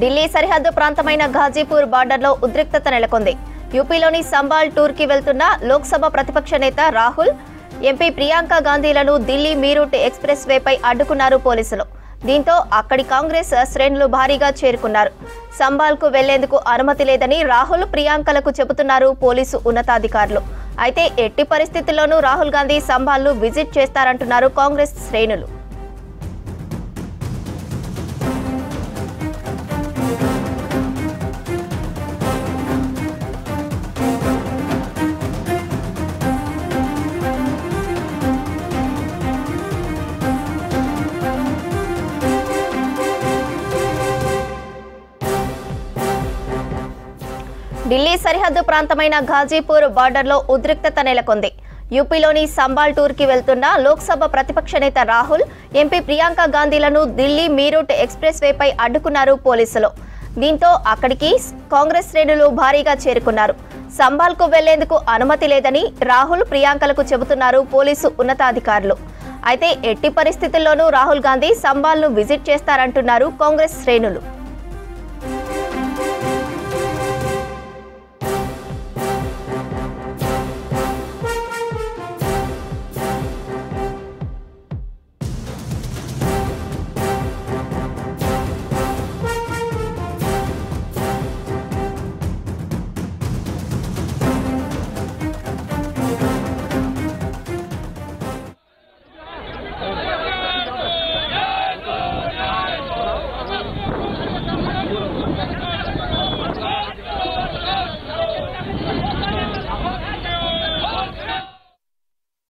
ఢిల్లీ సరిహద్దు ప్రాంతమైన ఘాజీపూర్ బార్డర్లో ఉద్రిక్తత నెలకొంది. యూపీలోని సంబాల్ టూర్కి వెళ్తున్న లోక్సభ ప్రతిపక్ష నేత రాహుల్, ఎంపీ ప్రియాంక గాంధీలను ఢిల్లీ మీరూట్ ఎక్స్ప్రెస్ వేపై అడ్డుకున్నారు పోలీసులు. దీంతో అక్కడి కాంగ్రెస్ శ్రేణులు భారీగా చేరుకున్నారు. సంబాల్కు వెళ్లేందుకు అనుమతి లేదని రాహుల్, ప్రియాంకలకు చెబుతున్నారు పోలీసు ఉన్నతాధికారులు. అయితే ఎట్టి పరిస్థితుల్లోనూ రాహుల్ గాంధీ సంబాల్ను విజిట్ చేస్తారంటున్నారు కాంగ్రెస్ శ్రేణులు. ఢిల్లీ సరిహద్దు ప్రాంతమైన ఘాజీపూర్ బార్డర్లో ఉద్రిక్తత నెలకొంది. యూపీలోని సంబాల్ టూర్కి వెళ్తున్న లోక్సభ ప్రతిపక్ష నేత రాహుల్, ఎంపీ ప్రియాంక గాంధీలను ఢిల్లీ మీరూట్ ఎక్స్ప్రెస్ వేపై అడ్డుకున్నారు పోలీసులు. దీంతో అక్కడికి కాంగ్రెస్ శ్రేణులు భారీగా చేరుకున్నారు. సంబాల్కు వెళ్లేందుకు అనుమతి లేదని రాహుల్, ప్రియాంకలకు చెబుతున్నారు పోలీసు ఉన్నతాధికారులు. అయితే ఎట్టి పరిస్థితుల్లోనూ రాహుల్ గాంధీ సంబాల్ను విజిట్ చేస్తారంటున్నారు కాంగ్రెస్ శ్రేణులు.